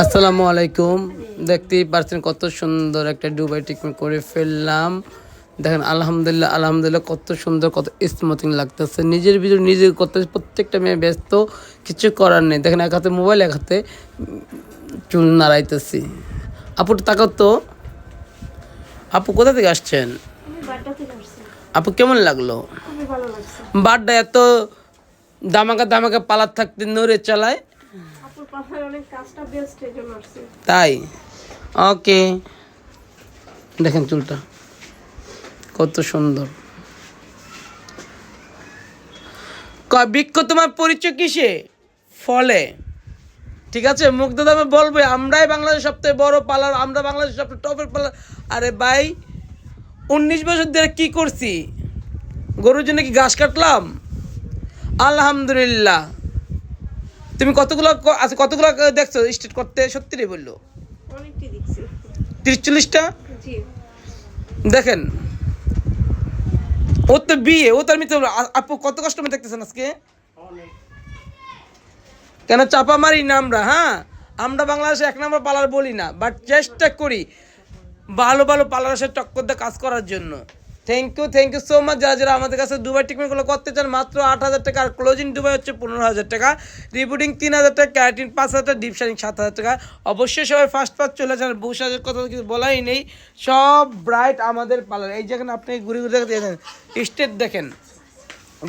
আসসালামু আলাইকুম। দেখতেই পাচ্ছেন কত সুন্দর একটা দুবাই ট্রিটমেন্ট করে ফেললাম। দেখেন আলহামদুলিল্লাহ আলহামদুলিল্লাহ কত সুন্দর, কত স্মুথিং লাগতেছে। নিজের ভিতর নিজে করতে প্রত্যেকটা মেয়ে ব্যস্ত, কিছু করার নেই। দেখেন এক হাতে মোবাইল, এক হাতে চুল নাড়াইতেছি। আপু তাকাও তো। আপু কোথা থেকে আসছেন? আপু কেমন লাগলো? বাড্ডা এত দামাকা দামাকা পালার থাকতে নড়ে চালায়, তাই? ওকে, দেখেন চুলটা কত সুন্দর। বৃক্ষ তোমার পরিচয় কিসে? ফলে। ঠিক আছে, মুগ্ধ দামে বলবে আমরাই বাংলাদেশের সবথেকে বড় পার্লার, আমরা বাংলাদেশের সবথেকে টপের পার্লার। আরে ভাই, 19 বছর ধরে কি করছি? গরুর জন্য কি ঘাস কাটলাম? আলহামদুলিল্লাহ। তুমি কতগুলো দেখছো স্টেট করতে? সত্যি রে বললো 30-40টা। দেখেন ও তো বিয়ে, ও তার মিথ্যে। আপু কত কাস্টমার দেখতেছেন আজকে? কেন চাপা মারি না আমরা? হ্যাঁ, আমরা বাংলাদেশে 1 নম্বর পার্লার বলি না, বাট চেষ্টা করি ভালো ভালো পার্লারের সাথে টক্কর দিয়ে কাজ করার জন্য। Thank you so much. যারা যারা আমাদের কাছে দুবাই ট্রিটমেন্টগুলো করতে চান, মাত্র 8,000 টাকা। আর ক্লোজিং দুবাই হচ্ছে 15,000 টাকা, রিবুটিং 3,000 টাকা, ক্যারাটিন 5,000 টাকা, ডিপ শাইনিং 7,000 টাকা। অবশ্যই সবাই ফার্স্ট চলে যান। বউসাজের কথা কিছু বলাই নেই, সব ব্রাইট আমাদের পার্লার। এই যেখানে আপনি ঘুরে ঘুরে দেখেন স্টেট,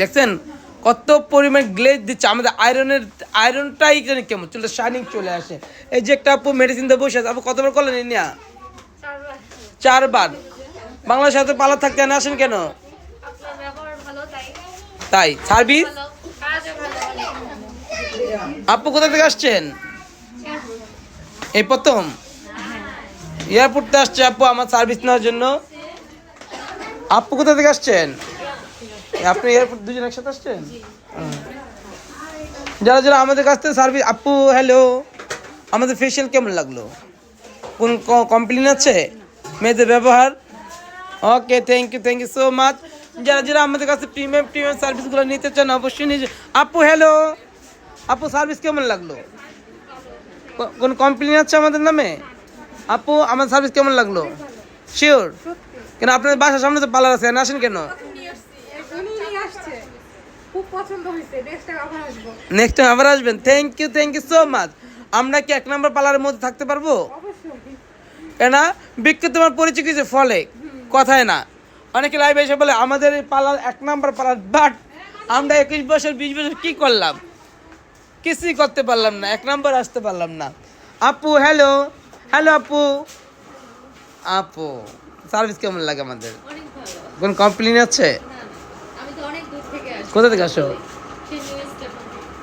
দেখছেন কত পরিমাণ গ্লেজ দিচ্ছে। আমাদের আয়রনটাই কেমন চুলটা শাইনিং চলে আসে। এই যে একটা আপু মেডিসিন দিয়ে বসে আছে। আপু কতবার করলেন ইনিয়া? 4বার। বাংলাদেশের সাথে পালা থাকতে না আসেন কেন? তাই সার্ভিস। আপু কোথা থেকে আসছেন? এই প্রথম এয়ারপোর্টে আসছে আপু আমার সার্ভিস নেওয়ার জন্য। আপু কোথা থেকে আসছেন? আপনি এয়ারপোর্ট দুজন একসাথে আসছেন? যারা যারা আমাদের কাছ থেকে সার্ভিস। আপু হ্যালো, আমাদের ফেশিয়াল কেমন লাগলো? কোন কমপ্লেন আছে মেয়েদের ব্যবহার? ওকে, থ্যাংক ইউ সো মাচ। যারা যারা আমাদের কাছে প্রিমিয়াম সার্ভিসগুলো নিতে চান অবশ্যই নিজে। আপু হ্যালো, আপু সার্ভিস কেমন লাগলো? কোন কমপ্লেন আছে আমাদের নামে? আপু আমার সার্ভিস কেমন লাগলো? শিওর? কেন আপনাদের বাসার সামনে তো পার্লার আছে, আসেন কেন? নেক্সট টাইম আবার আসবেন। Thank you so much. আমরা কি 1 নম্বর পার্লারের মধ্যে থাকতে পারবো? কেন? বিক্রি তোমার পরিচয় কিছু ফলে, কথায় না। অনেকে লাইভ এসে বলে আমাদের এই পার্লার 1 নম্বর পার্লার, বাট আমরা 21 বছর 20 বছর কি করলাম? কিছুই করতে পারলাম না, 1 নম্বর আসতে পারলাম না। আপু হ্যালো, আপু সার্ভিস কেমন লাগে আমাদের? কোন কমপ্লেন আছে? কোথা থেকে আসো?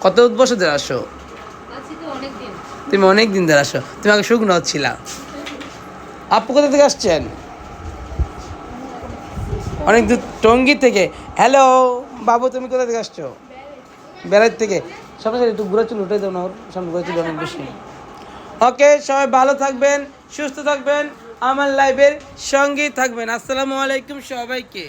কত বছর ধরে আসো? তুমি অনেক দিন ধরে আসো। তুমি আগে শুকনো ছিলা। আপু কোথা থেকে আসছেন? অনেক দূর, টঙ্গী থেকে। হ্যালো বাবু, তুমি কোথা থেকে আসছো? বেড়াই থেকে। সবাই একটু ঘুরে চুল উঠে দেবো না, ওর সামনে ঘুরে চুল অনেক বেশি। ওকে, সবাই ভালো থাকবেন, সুস্থ থাকবেন, আমার লাইভের সঙ্গেই থাকবেন। আসসালামু আলাইকুম সবাইকে।